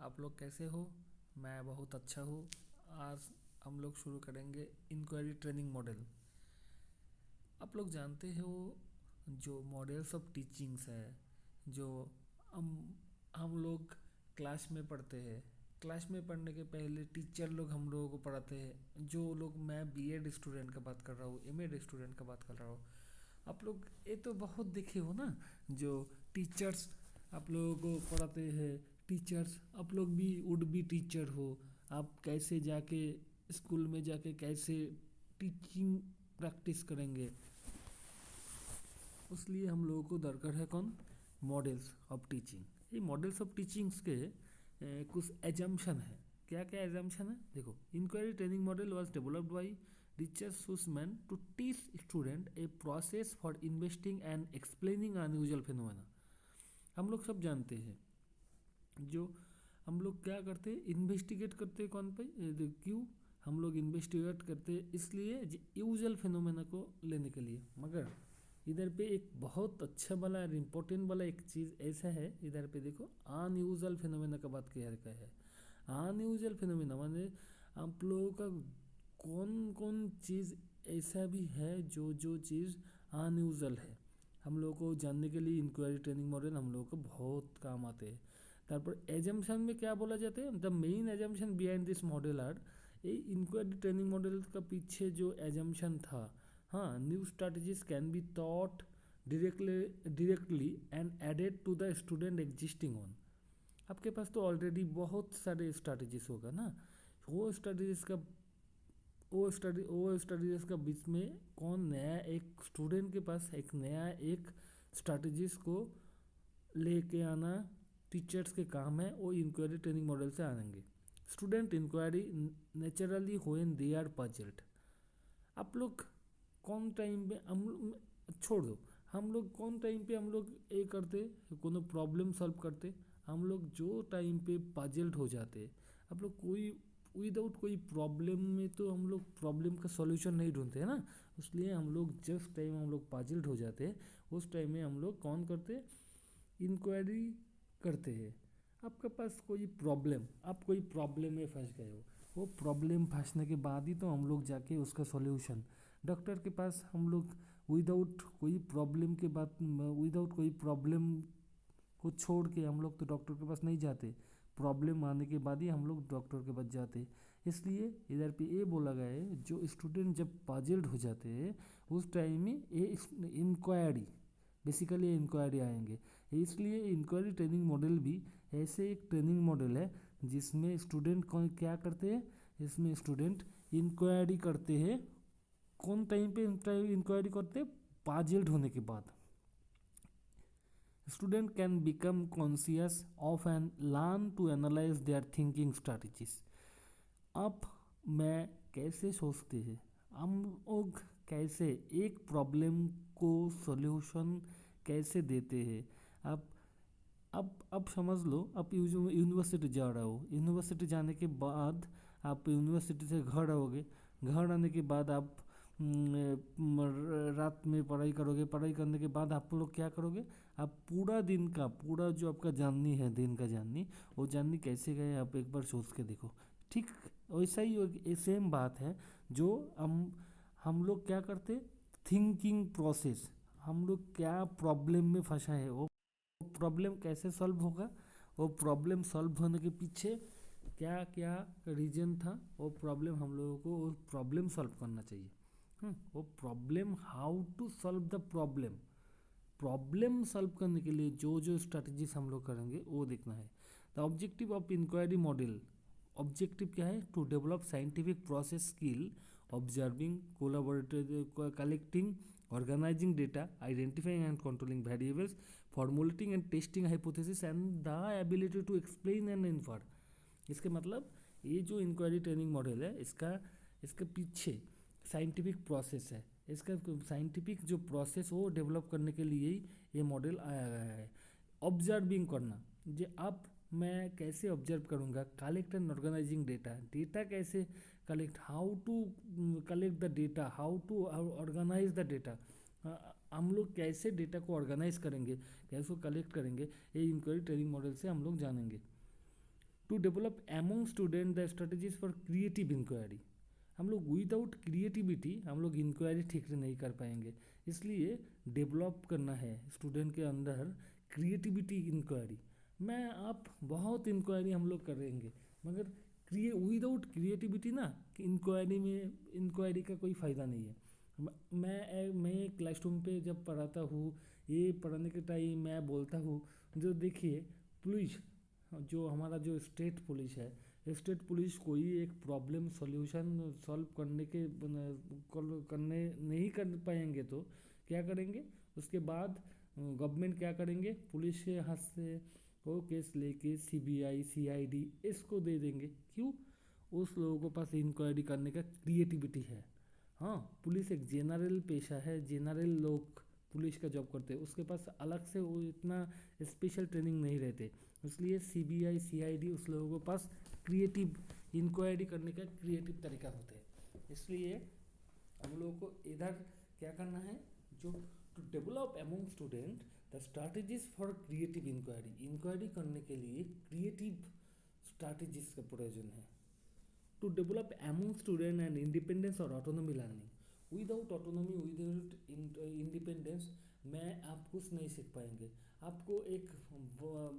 आप लोग कैसे हो? मैं बहुत अच्छा हूँ। आज हम लोग शुरू करेंगे इंक्वायरी ट्रेनिंग मॉडल। आप लोग जानते हो जो मॉडल्स ऑफ टीचिंग्स है, जो हम हम लोग क्लास में पढ़ते हैं। क्लास में पढ़ने के पहले टीचर लोग हम लोगों को पढ़ाते हैं। जो लोग, मैं बीएड स्टूडेंट का बात कर रहा हूँ, एमएड स्टूडेंट का बात कर रहा हूँ। आप लोग ये तो बहुत देखे हो ना, जो टीचर्स आप लोगों को पढ़ाते हैं। टीचर्स आप लोग भी वुड बी टीचर हो। आप कैसे जाके स्कूल में जाके कैसे टीचिंग प्रैक्टिस करेंगे, उसलिए हम लोगों को दरकार है कौन? Models of teaching. ये मॉडल्स ऑफ टीचिंग्स के कुछ एजम्पशन है। क्या क्या एजम्पशन है देखो। Inquiry training model was developed by teachers whose meant to teach student a process for investing and explaining unusual phenomena. हम लोग सब जानते हैं, जो हम लोग क्या करते हैं, इन्वेस्टिगेट करते हैं कौन पे, क्यों हम लोग इन्वेस्टिगेट करते हैं? इसलिए यूजुअल फिनोमेना को लेने के लिए। मगर इधर पे एक बहुत अच्छा वाला और इम्पोर्टेंट वाला एक चीज़ ऐसा है, इधर पे देखो, अनयूजुअल फिनोमेना का बात किया गया है। अनयूजुअल फिनोमेना माने आप लोगों का कौन कौन चीज़ ऐसा भी है जो जो चीज़ अनयूजुअल है। हम लोगों को जानने के लिए इंक्वायरी ट्रेनिंग मॉडल हम लोगों को बहुत काम आते हैं। तारपर एजम्पशन में क्या बोला जाता है, the main assumption behind this model are, ये इंक्वायरी ट्रेनिंग मॉडल का पीछे जो एजम्पशन था, हाँ, new strategies can be taught directly and added to the student existing one. आपके पास तो ऑलरेडी बहुत सारे स्ट्रैटेजीज होगा ना। वो स्ट्रैटेजीज का वो स्ट्रैटेजीज का बीच में कौन नया, एक स्टूडेंट के पास एक नया एक स्ट्रैटेजीज को लेके आना टीचर्स के काम है। वो इंक्वायरी ट्रेनिंग मॉडल से आएंगे। Student inquiry naturally when they are puzzled. आप लोग कौन टाइम पे हम छोड़ दो, हम लोग कौन टाइम पे हम लोग ये करते, कोनो प्रॉब्लम सॉल्व करते। हम लोग जो टाइम पे पजल्ड हो जाते, आप लोग कोई विदाउट कोई प्रॉब्लम में तो हम लोग प्रॉब्लम का सॉल्यूशन नहीं ढूंढते हैं ना। इसलिए हम लोग जिस टाइम हम लोग पजल्ड हो जाते हैं, उस टाइम में हम लोग कौन करते, इंक्वायरी करते हैं। आपके पास कोई प्रॉब्लम, आप कोई प्रॉब्लम में फंस गए हो, वो प्रॉब्लम फंसने के बाद ही तो हम लोग जाके उसका सॉल्यूशन डॉक्टर के पास, हम लोग विदाउट कोई प्रॉब्लम के बाद, विदाउट कोई प्रॉब्लम को छोड़ के हम लोग तो डॉक्टर के पास नहीं जाते। प्रॉब्लम आने के बाद ही हम लोग डॉक्टर के पास जाते। इसलिए इधर पे ये बोला गया है, जो स्टूडेंट जब पजल्ड हो जाते हैं उस टाइम में ये इंक्वायरी, बेसिकली इंक्वायरी आएंगे। इसलिए इंक्वायरी ट्रेनिंग मॉडल भी ऐसे एक ट्रेनिंग मॉडल है जिसमें स्टूडेंट कौन क्या करते हैं, इसमें स्टूडेंट इंक्वायरी करते हैं। कौन टाइम पे इंक्वायरी करते हैं? पजल्ड होने के बाद। Student can become conscious of and learn to analyse their thinking strategies. अब मैं कैसे सोचते हैं, हम लोग कैसे एक प्रॉब्लम को सॉल्यूशन कैसे देते हैं। अब समझ लो, आप यूनिवर्सिटी जा रहे हो। यूनिवर्सिटी जाने के बाद आप यूनिवर्सिटी से घर आओगे। घर आने के बाद आप रात में पढ़ाई करोगे। पढ़ाई करने के बाद आप लोग क्या करोगे, आप पूरा दिन का पूरा जो आपका जाननी है, दिन का जाननी, वो जाननी कैसे गए आप एक बार सोच के देखो। ठीक वैसा ही सेम बात है जो हम लोग क्या करते, थिंकिंग प्रोसेस। हम लोग क्या प्रॉब्लम में फंसा है, वो प्रॉब्लम कैसे सॉल्व होगा, वो प्रॉब्लम सॉल्व होने के पीछे क्या क्या रीजन था, वो प्रॉब्लम हम लोगों को वो प्रॉब्लम सॉल्व करना चाहिए। वो problem, how to solve the problem. Problem solve करने के लिए जो जो स्ट्रैटेजीज हम लोग करेंगे वो देखना है। The objective of inquiry model, objective क्या है? To develop scientific process skill, observing, collaborative, collecting, organizing data, identifying and controlling variables, formulating and testing hypothesis and the ability to explain and infer। इसके मतलब ये जो inquiry training model है, इसके पीछे scientific process है। इसका साइंटिफिक जो प्रोसेस वो डेवलप करने के लिए ही ये मॉडल आया गया है। ऑब्जर्विंग करना, जो अब मैं कैसे ऑब्जर्व करूँगा, collect and organising data, data कैसे collect, how to collect the data, how to organise the data. हम लोग कैसे डेटा को ऑर्गेनाइज करेंगे, कैसे कलेक्ट करेंगे, ये इंक्वायरी ट्रेनिंग मॉडल से हम लोग जानेंगे। To develop among student the strategies for creative inquiry. हम लोग विदाउट क्रिएटिविटी हम लोग इंक्वायरी ठीक से नहीं कर पाएंगे, इसलिए डेवलप करना है स्टूडेंट के अंदर क्रिएटिविटी इंक्वायरी। मैं आप बहुत इंक्वायरी हम लोग करेंगे, मगर विदाउट क्रिएटिविटी ना इंक्वायरी का कोई फ़ायदा नहीं है। मैं क्लासरूम पे जब पढ़ाता हूँ, ये पढ़ाने के टाइम मैं बोलता हूँ, जो देखिए पुलिस, जो हमारा जो स्टेट पुलिस है, स्टेट पुलिस कोई एक प्रॉब्लम सॉल्यूशन सॉल्व करने नहीं कर पाएंगे तो क्या करेंगे, उसके बाद गवर्नमेंट क्या करेंगे, पुलिस के हाथ से वो केस लेके सीबीआई सीआईडी इसको दे देंगे। क्यों? उस लोगों के पास इंक्वायरी करने का क्रिएटिविटी है। हाँ, पुलिस एक जनरल पेशा है, जनरल लोग पुलिस का जॉब करते हैं, उसके पास अलग से वो इतना स्पेशल ट्रेनिंग नहीं रहते, इसलिए सीबीआई सीआईडी उस लोगों के पास क्रिएटिव इंक्वायरी करने का क्रिएटिव तरीका होता है। इसलिए हम लोगों को इधर क्या करना है, जो to develop among student the strategies for creative inquiry करने के लिए क्रिएटिव स्ट्रैटेजीज का प्रयोजन है। To develop among student and independence और autonomy learning. Without autonomy without independence में आप कुछ नहीं सीख पाएंगे। आपको एक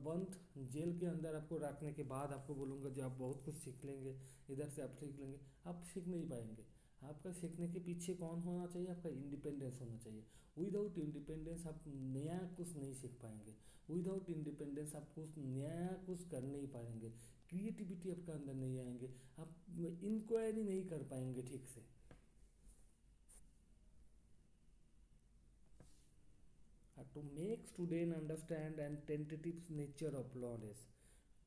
बंद जेल के अंदर आपको रखने के बाद आपको बोलूँगा जो आप बहुत कुछ सीख लेंगे, इधर से आप सीख लेंगे, आप सीख नहीं पाएंगे। आपका सीखने के पीछे कौन होना चाहिए, आपका इंडिपेंडेंस होना चाहिए। विदाउट इंडिपेंडेंस आप नया कुछ नहीं सीख पाएंगे, विदाउट इंडिपेंडेंस आप कुछ नया कुछ कर नहीं पाएंगे, क्रिएटिविटी आपका अंदर नहीं आएंगे, आप इंक्वायरी नहीं कर पाएंगे ठीक से। To make student understand and tentative nature of knowledge.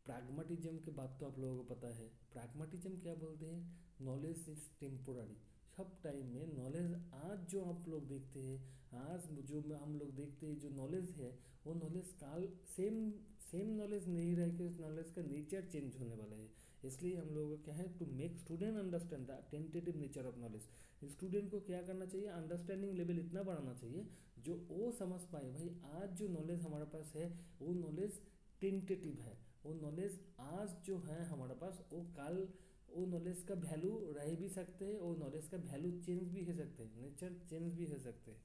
Pragmatism की बात तो आप लोगों को पता है। प्रैग्मेटिज्म क्या बोलते हैं, नॉलेज इज टेम्पोररी। सब टाइम में नॉलेज, आज जो आप लोग देखते हैं, आज जो हम लोग देखते हैं जो नॉलेज है, वो नॉलेज काल सेम नॉलेज नहीं रहे कि उस नॉलेज का नेचर चेंज होने वाला है। इसलिए हम लोगों को क्या है, to make student understand the tentative nature of knowledge. Student को क्या करना चाहिए, अंडरस्टैंडिंग लेवल इतना बढ़ाना चाहिए जो वो समझ पाए भाई आज जो नॉलेज हमारे पास है वो नॉलेज टेंटेटिव है, वो नॉलेज आज जो है हमारे पास वो कल वो नॉलेज का वैल्यू रह भी सकते हैं, वो नॉलेज का वैल्यू चेंज भी हो सकते हैं, नेचर चेंज भी हो सकते हैं।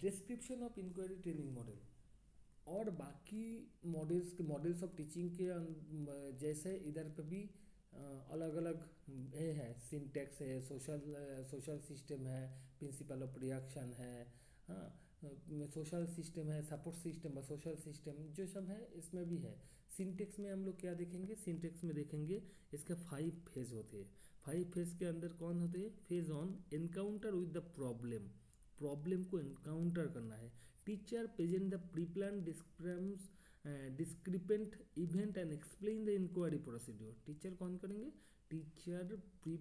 Description of inquiry training model और बाकी मॉडल्स ऑफ टीचिंग के जैसे इधर पे भी अलग अलग ये है, सिंटेक्स है, सोशल सिस्टम है, प्रिंसिपल ऑफ रिएक्शन है, हाँ, सोशल सिस्टम है, सपोर्ट सिस्टम है, सोशल सिस्टम जो सब है इसमें भी है। सिंटेक्स में हम लोग क्या देखेंगे, सिंटेक्स में देखेंगे इसके 5 फेज होते हैं। 5 फेज के अंदर कौन होते हैं, phase on encounter with the problem को एनकाउंटर करना है। Teacher present the preplan discrepant event and explain the inquiry procedure. Teacher कौन करेंगे, टीचर प्री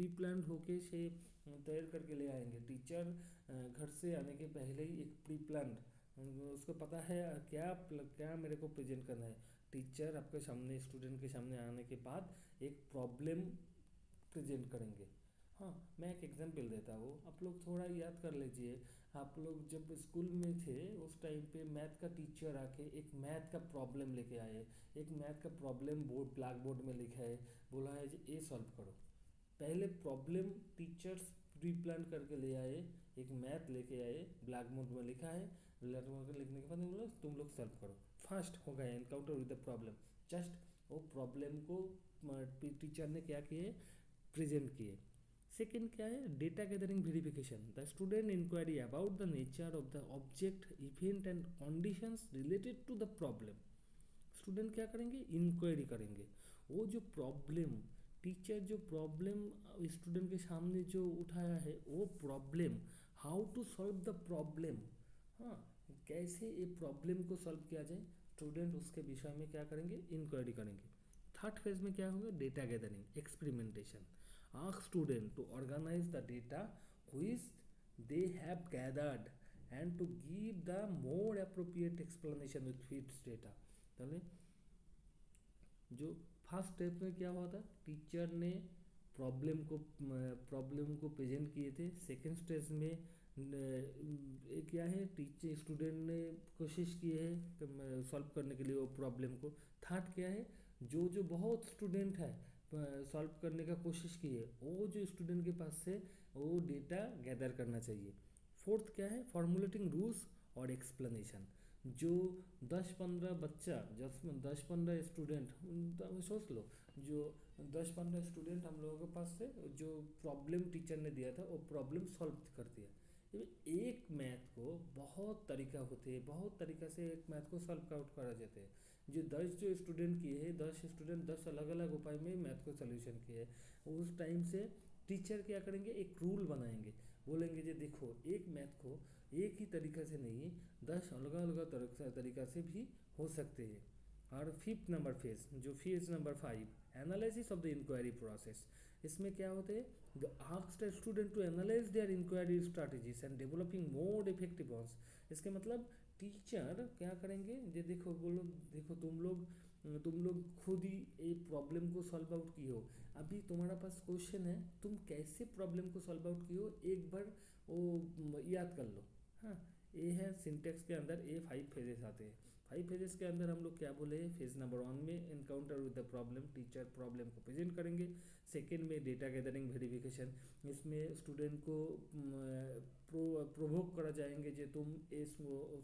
प्लान होके से तैयार करके ले आएंगे। टीचर घर से आने के पहले ही एक प्री प्लान, उसको पता है क्या क्या मेरे को प्रेजेंट करना है। टीचर आपके सामने स्टूडेंट के सामने आने के बाद एक प्रॉब्लम प्रेजेंट करेंगे। हाँ, मैं एक एग्जांपल देता हूँ, आप लोग थोड़ा याद कर लीजिए। आप लोग जब स्कूल में थे उस टाइम पे मैथ का टीचर आके एक मैथ का प्रॉब्लम लेके आए, एक मैथ का प्रॉब्लम ब्लैक बोर्ड में लिखा है, बोला है जी ये सॉल्व करो। पहले प्रॉब्लम टीचर्स प्री प्लान करके ले आए, एक मैथ लेके आए, ब्लैक बोर्ड में लिखा है, ब्लैक बोर्ड में लिखने के बाद बोला तुम लोग सॉल्व करो। फर्स्ट हो गया encounter with the problem, just वो प्रॉब्लम को टीचर ने क्या किए, प्रेजेंट किए। सेकेंड क्या है, data gathering verification. The student inquiry about the nature of the object event and conditions related to the problem. Student क्या करेंगे, इंक्वायरी करेंगे। वो जो प्रॉब्लम, टीचर जो प्रॉब्लम स्टूडेंट के सामने जो उठाया है वो problem, how to solve the problem, हाँ, कैसे ये प्रॉब्लम को सॉल्व किया जाए, स्टूडेंट उसके विषय में क्या करेंगे, इंक्वायरी करेंगे। थर्ड फेज में क्या होगा, data gathering experimentation. Ask student to organize the data which they have gathered and to give the more appropriate explanation with fits data। ताले जो फर्स्ट स्टेप में क्या हुआ था, टीचर ने प्रॉब्लम को प्रेजेंट किए थे। सेकेंड स्टेज में ये क्या है, टीचर स्टूडेंट ने कोशिश की है सॉल्व करने के लिए वो प्रॉब्लम को। थर्ड क्या है, जो जो बहुत स्टूडेंट है सॉल्व करने का कोशिश की है, वो जो स्टूडेंट के पास से वो डेटा गैदर करना चाहिए। फोर्थ क्या है, फॉर्मुलेटिंग रूल्स और एक्सप्लेनेशन। जो 10-15 बच्चा, 10-15 स्टूडेंट, सोच लो, जो 10-15 स्टूडेंट हम लोगों के पास से जो प्रॉब्लम टीचर ने दिया था वो प्रॉब्लम सॉल्व कर दिया। एक मैथ को बहुत तरीका होते हैं, बहुत तरीका से एक मैथ को सॉल्व आउट करा जाते हैं। जो 10 जो स्टूडेंट किए हैं, 10 स्टूडेंट 10 अलग अलग उपाय में मैथ को सोल्यूशन किए हैं। उस टाइम से टीचर क्या करेंगे, एक रूल बनाएंगे, बोलेंगे जो देखो एक मैथ को एक ही तरीका से नहीं, 10 अलग अलग तरीका से भी हो सकते हैं। और फिफ्थ नंबर फेज, जो phase number 5, analysis of the inquiry process. इसमें क्या होते हैं, the asked student to analyse their inquiry strategies and developing more effective ones. इसके मतलब टीचर क्या करेंगे, ये देखो बोलो, देखो तुम लोग खुद ही एक प्रॉब्लम को सॉल्व आउट किए हो, अभी तुम्हारा पास क्वेश्चन है, तुम कैसे प्रॉब्लम को सॉल्व आउट किए हो एक बार वो याद कर लो। हाँ, ये है सिंटेक्स के अंदर ये 5 फेजेस आते हैं। 5 फेजेस के अंदर हम लोग क्या बोले, फेज नंबर 1 में encounter with the problem, teacher problem को प्रेजेंट करेंगे। सेकेंड में डेटा गैदरिंग वेरिफिकेशन, इसमें स्टूडेंट को प्रोवोक करा जाएंगे जो तुम इस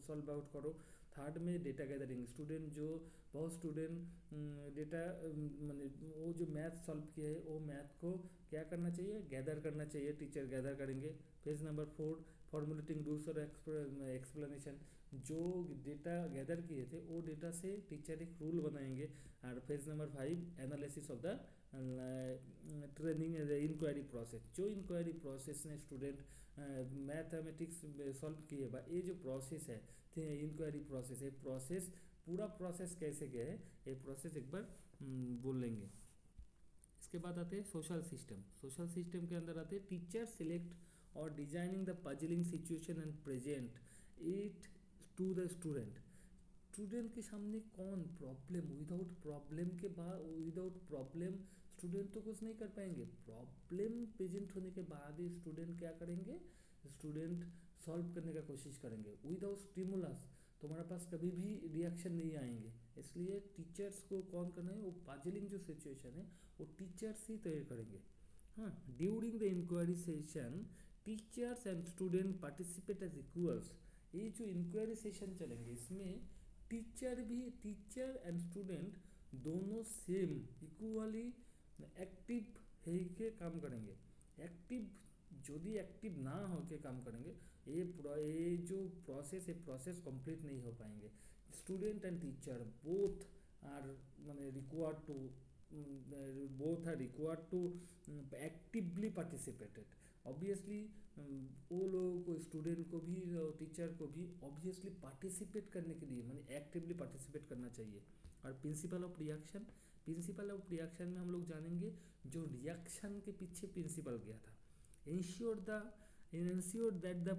सॉल्व आउट करो। थर्ड में डेटा गैदरिंग, स्टूडेंट जो बहुत स्टूडेंट डेटा मैंने वो जो मैथ सॉल्व किया है वो मैथ को क्या करना चाहिए, गैदर करना चाहिए, टीचर गैदर करेंगे। पेज नंबर 4, फॉर्मुलेटिंग रूल्स और एक्सप्लेनेशन, जो डेटा गैदर किए थे वो डेटा से टीचर एक रूल बनाएंगे। और page number 5, analysis of the training inquiry process, जो इंक्वायरी प्रोसेस ने स्टूडेंट मैथमेटिक्स सॉल्व किए बा, ये जो प्रोसेस है इंक्वायरी प्रोसेस, ये प्रोसेस पूरा प्रोसेस कैसे गए है ये प्रोसेस एक बार बोल लेंगे। इसके बाद आते हैं सोशल सिस्टम। सोशल सिस्टम के अंदर आते हैं टीचर सिलेक्ट और designing the puzzling situation and present it to the student. Student के सामने कौन प्रॉब्लम, विदाउट प्रॉब्लम के बाद, विदाउट प्रॉब्लम स्टूडेंट तो कुछ नहीं कर पाएंगे। प्रॉब्लम प्रेजेंट होने के बाद ही स्टूडेंट क्या करेंगे, स्टूडेंट सॉल्व करने का कोशिश करेंगे। विदाउट स्टिमुलस तुम्हारे पास कभी भी रिएक्शन नहीं आएंगे। इसलिए टीचर्स को कौन करना है, वो पजलिंग जो सिचुएशन है वो टीचर्स ही तय करेंगे। हाँ, during the inquiry session teachers and student participate as equals. ये जो इंक्वायरी सेशन चलेंगे इसमें टीचर एंड स्टूडेंट दोनों सेम इक्वली एक्टिव है के काम करेंगे। एक्टिव यदि एक्टिव ना हो के काम करेंगे, ये जो प्रोसेस है प्रोसेस कंप्लीट नहीं हो पाएंगे। Student and teacher both are माने required to actively participated. Obviously वो लोगों को, स्टूडेंट को भी टीचर को भी ऑब्वियसली पार्टिसिपेट करने के लिए माने एक्टिवली पार्टिसिपेट करना चाहिए। और principle of reaction, principle of reaction में हम लोग जानेंगे जो रिएक्शन के पीछे प्रिंसिपल गया था। ensure that the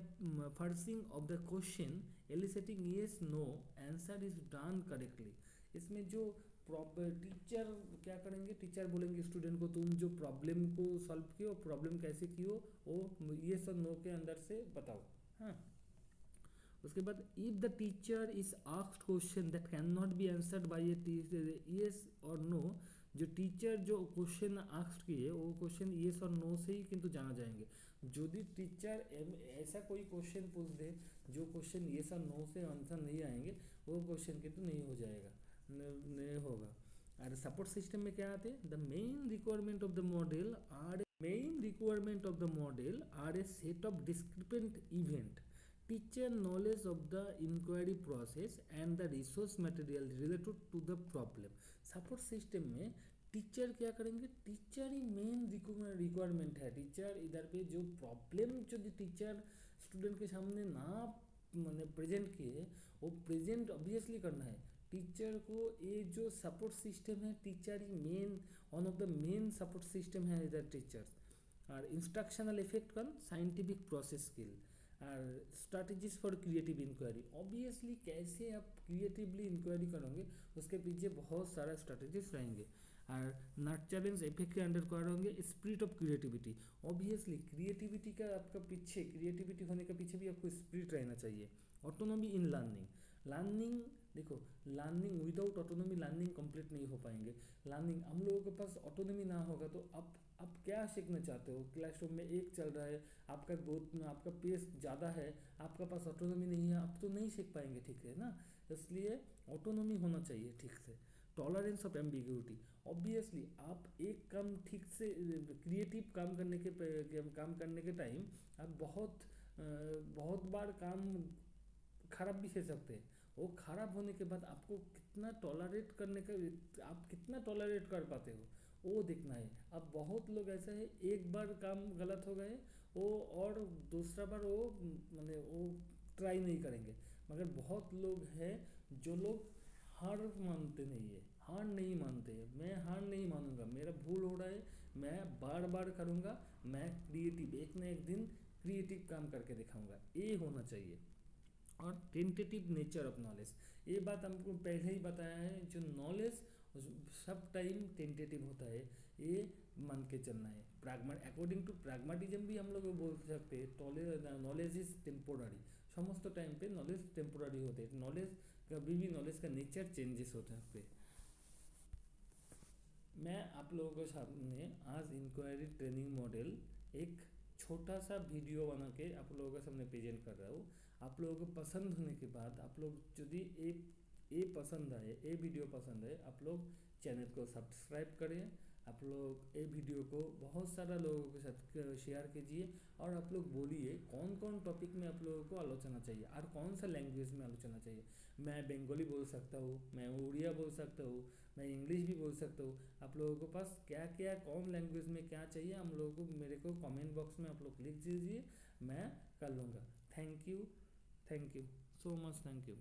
parsing of the question eliciting yes no answer is done correctly। इसमें जो टीचर क्या करेंगे, टीचर बोलेंगे स्टूडेंट को तुम जो प्रॉब्लम को सॉल्व कियो, प्रॉब्लम कैसे कियो वो ये सब नो के अंदर से बताओ। हाँ, उसके बाद if the teacher is asked question that can not be answered bye A yes और नो, जो टीचर जो क्वेश्चन आस्क्ड किए वो क्वेश्चन येस और नो से ही किंतु जाना जाएंगे। यदि टीचर ऐसा कोई क्वेश्चन पूछ दे जो क्वेश्चन येस और नो से आंसर नहीं आएंगे, वो क्वेश्चन किंतु नहीं हो जाएगा, नहीं होगा। और सपोर्ट सिस्टम में क्या आते हैं, the main requirement of the model are a set of discrepant event, teacher knowledge of the inquiry process and the resource material related to the problem. Support system में टीचर क्या करेंगे, teacher ही main requirement है। Teacher इधर पे जो problem जो teacher student के सामने ना मैंने प्रेजेंट किए वो प्रेजेंट ऑब्वियसली करना है टीचर को। ये जो सपोर्ट सिस्टम है टीचर ही main, one of the main support system है इधर टीचर्स। और इंस्ट्रक्शनल इफेक्ट कन साइंटिफिक प्रोसेस स्किल और strategies for creative inquiry. Obviously कैसे आप क्रिएटिवली इंक्वायरी करोगे उसके पीछे बहुत सारा स्ट्रैटेजीज रहेंगे। और नर्चरेंस इफेक्ट के अंडर कवर होंगे spirit of creativity. Obviously creativity का आपका पीछे, क्रिएटिविटी होने के पीछे भी आपको स्पिरिट रहना चाहिए। ऑटोनॉमी इन लर्निंग, लर्निंग देखो, learning without autonomy learning complete नहीं हो पाएंगे। लर्निंग हम लोगों के पास ऑटोनॉमी ना होगा तो आप क्या सीखना चाहते हो? क्लासरूम में एक चल रहा है, आपका ग्रोथ में आपका पेस ज़्यादा है, आपका पास ऑटोनॉमी नहीं है, आप तो नहीं सीख पाएंगे, ठीक है ना। इसलिए ऑटोनॉमी होना चाहिए ठीक से। टॉलरेंस ऑफ एम्बिग्यूटी, ऑब्वियसली आप एक काम ठीक से क्रिएटिव काम करने के टाइम आप बहुत बार काम खराब भी कर सकते हैं। वो खराब होने के बाद आपको कितना टॉलरेट करने का, आप कितना टॉलरेट कर पाते हो वो देखना है। अब बहुत लोग ऐसा है, एक बार काम गलत हो गए वो और दूसरा बार वो माने वो ट्राई नहीं करेंगे। मगर बहुत लोग हैं जो लोग हार मानते नहीं है, हार नहीं मानते हैं। मैं हार नहीं मानूंगा, मेरा भूल हो रहा है, मैं बार बार करूँगा, मैं क्रिएटिव एक ना एक दिन क्रिएटिव काम करके दिखाऊंगा, ये होना चाहिए। और टेंटेटिव नेचर ऑफ नॉलेज, ये बात हमको पहले ही बताया है, जो नॉलेज सब टाइम टेंटेटिव होता है, ये मान के चलना है। अकॉर्डिंग टू प्रैग्मेटिज्म भी हम लोग बोल सकते हैं, नॉलेज इज टेम्पोररी। समस्त टाइम पे नॉलेज टेम्पोररी होते हैं, नॉलेज कभी भी नॉलेज का नेचर चेंजेस होते हैं। मैं आप लोगों के सामने आज इंक्वायरी ट्रेनिंग मॉडल एक छोटा सा वीडियो बना के आप लोगों के सामने प्रेजेंट कर रहा हूँ। आप लोगों को पसंद होने के बाद आप लोग यदि ये पसंद आए, ये वीडियो पसंद है, आप लोग चैनल को सब्सक्राइब करें। आप लोग ये वीडियो को बहुत सारा लोगों के साथ शेयर कीजिए और आप लोग बोलिए कौन कौन टॉपिक में आप लोगों को आलोचना चाहिए और कौन सा लैंग्वेज में आलोचना चाहिए। मैं बंगाली बोल सकता हूँ, मैं उड़िया बोल सकता हूँ, मैं इंग्लिश भी बोल सकता हूँ। आप लोगों के पास क्या क्या कौन लैंग्वेज में क्या चाहिए हम लोगों को मेरे को कमेंट बॉक्स में आप लोग लिख दीजिए, मैं कर लूँगा। Thank you so much, thank you.